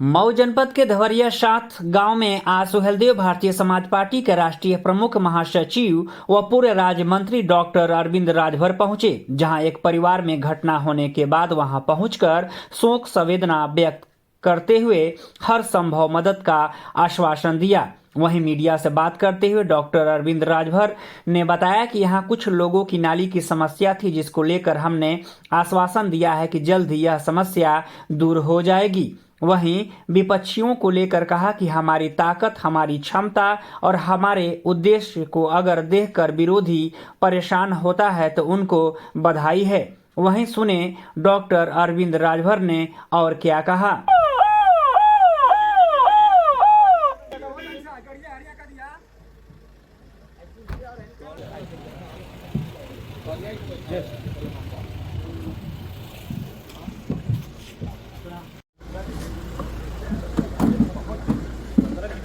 मऊ जनपद के धवरिया साथ गांव में आज सुहेलदेव भारतीय समाज पार्टी के राष्ट्रीय प्रमुख महासचिव व पूर्व राज्य मंत्री डॉक्टर अरविंद राजभर पहुंचे, जहां एक परिवार में घटना होने के बाद वहां पहुंचकर शोक संवेदना व्यक्त करते हुए हर संभव मदद का आश्वासन दिया। वहीं मीडिया से बात करते हुए डॉक्टर अरविंद राजभर ने बताया कि यहां कुछ लोगों की नाली की समस्या थी, जिसको लेकर हमने आश्वासन दिया है कि जल्द ही यह समस्या दूर हो जाएगी। वहीं विपक्षियों को लेकर कहा कि हमारी ताकत, हमारी क्षमता और हमारे उद्देश्य को अगर देखकर विरोधी परेशान होता है तो उनको बधाई है। वहीं सुने डॉक्टर अरविंद राजभर ने और क्या कहा।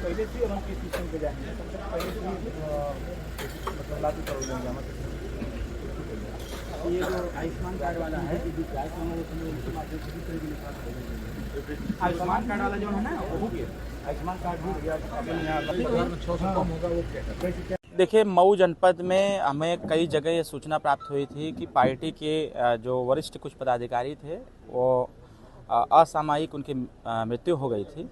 पहले से हम किस सिस्टम पे जाएंगे, सबसे पहले से मतलब लागू कर देंगे हम। ये जो आयुष्मान कार्ड वाला है, आयुष्मान कार्ड वाला जो है ना, वो हो गया। आयुष्मान कार्ड भी गया। देखिए, मऊ जनपद में हमें कई जगह ये सूचना प्राप्त हुई थी कि पार्टी के जो वरिष्ठ कुछ पदाधिकारी थे वो असामयिक उनकी मृत्यु हो गई थी।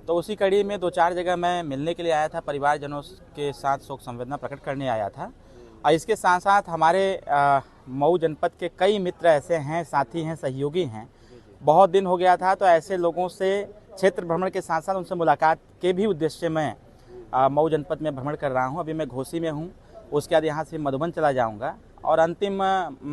तो उसी कड़ी में 2-4 जगह मैं मिलने के लिए आया था, परिवारजनों के साथ शोक संवेदना प्रकट करने आया था। और इसके साथ साथ हमारे मऊ जनपद के कई मित्र ऐसे हैं, साथी हैं, सहयोगी हैं। बहुत दिन हो गया था, तो ऐसे लोगों से क्षेत्र भ्रमण के साथ साथ उनसे मुलाकात के भी उद्देश्य से मैं मऊ जनपद में भ्रमण कर रहा हूं। अभी मैं घोसी में हूं, उसके बाद यहां से मधुबन चला जाऊंगा और अंतिम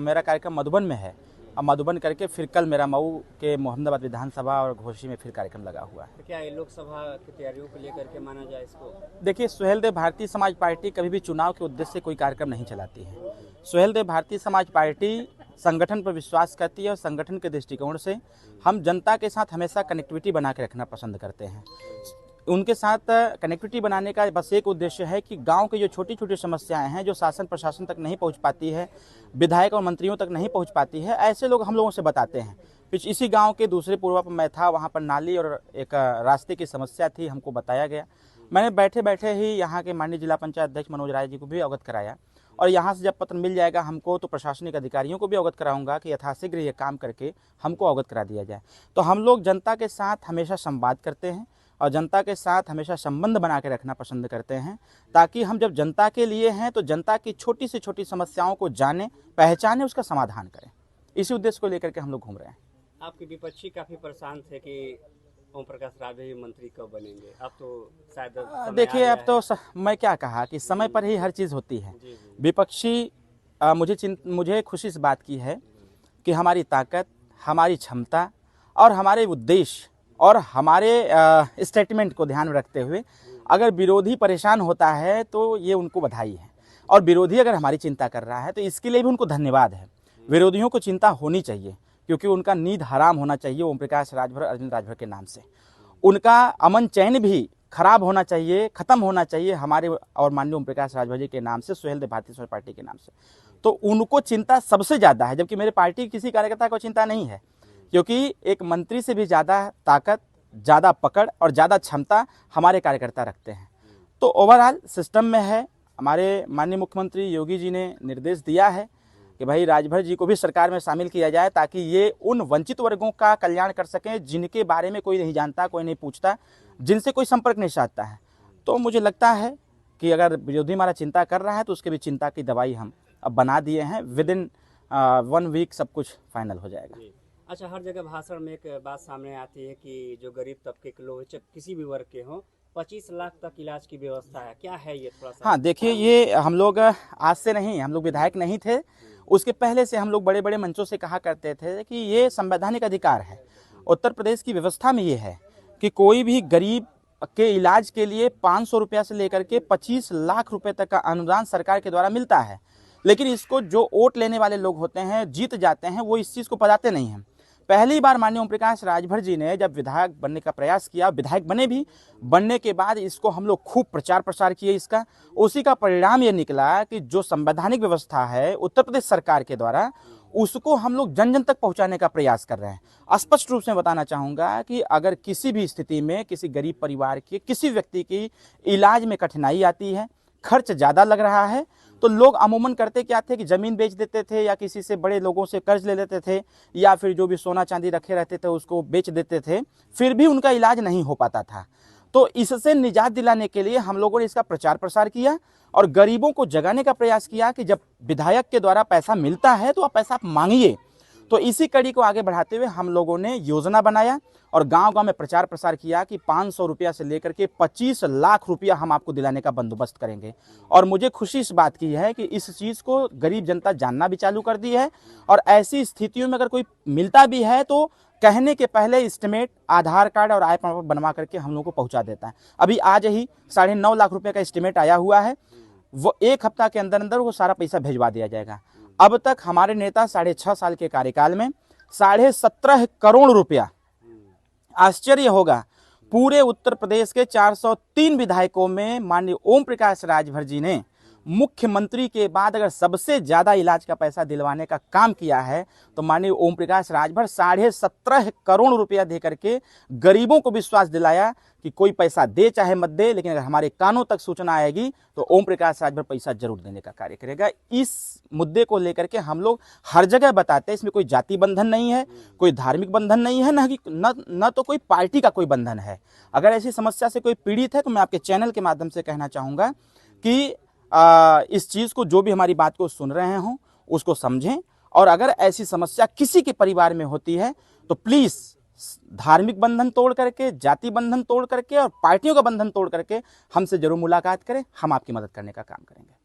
मेरा कार्यक्रम मधुबन में है। अब मधुबन करके फिर कल मेरा मऊ के मोहम्मदाबाद विधानसभा और घोसी में फिर कार्यक्रम लगा हुआ है। तो क्या ये लोकसभा की तैयारियों को लेकर के माना जाए इसको? देखिए, सुहेलदेव भारतीय समाज पार्टी कभी भी चुनाव के उद्देश्य से कोई कार्यक्रम नहीं चलाती है। सुहेलदेव भारतीय समाज पार्टी संगठन पर विश्वास करती है और संगठन के दृष्टिकोण से हम जनता के साथ हमेशा कनेक्टिविटी बना के रखना पसंद करते हैं। उनके साथ कनेक्टिविटी बनाने का बस एक उद्देश्य है कि गांव की जो छोटी छोटी समस्याएं हैं, जो शासन प्रशासन तक नहीं पहुंच पाती है, विधायक और मंत्रियों तक नहीं पहुंच पाती है, ऐसे लोग हम लोगों से बताते हैं। इसी गांव के दूसरे पूर्वा पर मैं था, वहां पर नाली और एक रास्ते की समस्या थी, हमको बताया गया। मैंने बैठे बैठे ही यहाँ के माननीय जिला पंचायत अध्यक्ष मनोज राय जी को भी अवगत कराया और यहाँ से जब पत्र मिल जाएगा हमको, तो प्रशासनिक अधिकारियों को भी अवगत कराऊंगा कि यथाशीघ्र ये काम करके हमको अवगत करा दिया जाए। तो हम लोग जनता के साथ हमेशा संवाद करते हैं और जनता के साथ हमेशा संबंध बना के रखना पसंद करते हैं, ताकि हम जब जनता के लिए हैं तो जनता की छोटी से छोटी समस्याओं को जाने, पहचाने, उसका समाधान करें। इसी उद्देश्य को लेकर के हम लोग घूम रहे हैं। आपके विपक्षी काफी परेशान थे कि ओम प्रकाश राजे मंत्री कब बनेंगे, अब तो शायद देखिए, अब तो मैं क्या कहा कि समय पर ही हर चीज़ होती है। विपक्षी मुझे खुशी इस बात की है कि हमारी ताकत, हमारी क्षमता और हमारे उद्देश्य और हमारे स्टेटमेंट को ध्यान में रखते हुए अगर विरोधी परेशान होता है तो ये उनको बधाई है, और विरोधी अगर हमारी चिंता कर रहा है तो इसके लिए भी उनको धन्यवाद है। विरोधियों को चिंता होनी चाहिए, क्योंकि उनका नींद हराम होना चाहिए ओम प्रकाश राजभर, अरविंद राजभर के नाम से। उनका अमन चैन भी खराब होना चाहिए, खत्म होना चाहिए हमारे और माननीय ओम प्रकाश राजभर जी के नाम से, सुहेलदेव भारतीय समाज पार्टी के नाम से। तो उनको चिंता सबसे ज़्यादा है, जबकि मेरे पार्टी की किसी कार्यकर्ता को चिंता नहीं है, क्योंकि एक मंत्री से भी ज़्यादा ताकत, ज़्यादा पकड़ और ज़्यादा क्षमता हमारे कार्यकर्ता रखते हैं। तो ओवरऑल सिस्टम में है। हमारे माननीय मुख्यमंत्री योगी जी ने निर्देश दिया है कि भाई राजभर जी को भी सरकार में शामिल किया जाए, ताकि ये उन वंचित वर्गों का कल्याण कर सकें जिनके बारे में कोई नहीं जानता, कोई नहीं पूछता, जिनसे कोई संपर्क नहीं साधता है। तो मुझे लगता है कि अगर विरोधी हमारा चिंता कर रहा है तो उसके भी चिंता की दवाई हम अब बना दिए हैं। विदिन 1 वीक सब कुछ फाइनल हो जाएगा। अच्छा, हर जगह भाषण में एक बात सामने आती है कि जो गरीब तबके के लोग किसी भी वर्ग के हों, 25 लाख तक इलाज की व्यवस्था है। क्या है ये थोड़ा सा? हाँ, देखिए, ये हम लोग आज से नहीं, हम लोग विधायक नहीं थे, उसके पहले से हम लोग बड़े बड़े मंचों से कहा करते थे कि ये संवैधानिक अधिकार है। उत्तर प्रदेश की व्यवस्था में ये है कि कोई भी गरीब के इलाज के लिए 500 रुपया से लेकर के 25 लाख रुपए तक का अनुदान सरकार के द्वारा मिलता है। लेकिन इसको जो वोट लेने वाले लोग होते हैं, जीत जाते हैं, वो इस चीज़ को बताते नहीं हैं। पहली बार माननीय ओम प्रकाश राजभर जी ने जब विधायक बनने का प्रयास किया, विधायक बने भी, बनने के बाद इसको हम लोग खूब प्रचार प्रसार किए इसका। उसी का परिणाम ये निकला कि जो संवैधानिक व्यवस्था है उत्तर प्रदेश सरकार के द्वारा, उसको हम लोग जन जन तक पहुंचाने का प्रयास कर रहे हैं। स्पष्ट रूप से बताना चाहूँगा कि अगर किसी भी स्थिति में किसी गरीब परिवार के किसी व्यक्ति की इलाज में कठिनाई आती है, खर्च ज़्यादा लग रहा है, तो लोग अमूमन करते क्या थे कि ज़मीन बेच देते थे या किसी से बड़े लोगों से कर्ज ले लेते थे या फिर जो भी सोना चांदी रखे रहते थे उसको बेच देते थे, फिर भी उनका इलाज नहीं हो पाता था। तो इससे निजात दिलाने के लिए हम लोगों ने इसका प्रचार प्रसार किया और गरीबों को जगाने का प्रयास किया कि जब विधायक के द्वारा पैसा मिलता है तो आप पैसा मांगिए। तो इसी कड़ी को आगे बढ़ाते हुए हम लोगों ने योजना बनाया और गांव-गांव में प्रचार प्रसार किया कि 500 रुपया से लेकर के 25 लाख रुपया हम आपको दिलाने का बंदोबस्त करेंगे। और मुझे खुशी इस बात की है कि इस चीज़ को गरीब जनता जानना भी चालू कर दी है और ऐसी स्थितियों में अगर कोई मिलता भी है तो कहने के पहले एस्टिमेट, आधार कार्ड और आय प्रमाण पत्र बनवा करके हम लोग को पहुंचा देता है। अभी आज ही 9.5 लाख रुपए का एस्टिमेट आया हुआ है, वो 1 हफ्ता के अंदर अंदर वो सारा पैसा भिजवा दिया जाएगा। अब तक हमारे नेता 6.5 साल के कार्यकाल में 17.5 करोड़ रुपया, आश्चर्य होगा, पूरे उत्तर प्रदेश के 403 विधायकों में माननीय ओम प्रकाश राजभर जी ने मुख्यमंत्री के बाद अगर सबसे ज्यादा इलाज का पैसा दिलवाने का काम किया है तो माननीय ओम प्रकाश राजभर 17.5 करोड़ रुपया दे करके गरीबों को विश्वास दिलाया कि कोई पैसा दे चाहे मत दे, लेकिन अगर हमारे कानों तक सूचना आएगी तो ओम प्रकाश राजभर पैसा जरूर देने का कार्य करेगा। इस मुद्दे को लेकर के हम लोग हर जगह बताते हैं, इसमें कोई जाति बंधन नहीं है, कोई धार्मिक बंधन नहीं है, न तो कोई पार्टी का कोई बंधन है। अगर ऐसी समस्या से कोई पीड़ित है तो मैं आपके चैनल के माध्यम से कहना चाहूँगा कि इस चीज़ को, जो भी हमारी बात को सुन रहे हों उसको समझें और अगर ऐसी समस्या किसी के परिवार में होती है तो प्लीज़ धार्मिक बंधन तोड़ करके, जाति बंधन तोड़ करके और पार्टियों का बंधन तोड़ करके हमसे जरूर मुलाकात करें, हम आपकी मदद करने का काम करेंगे।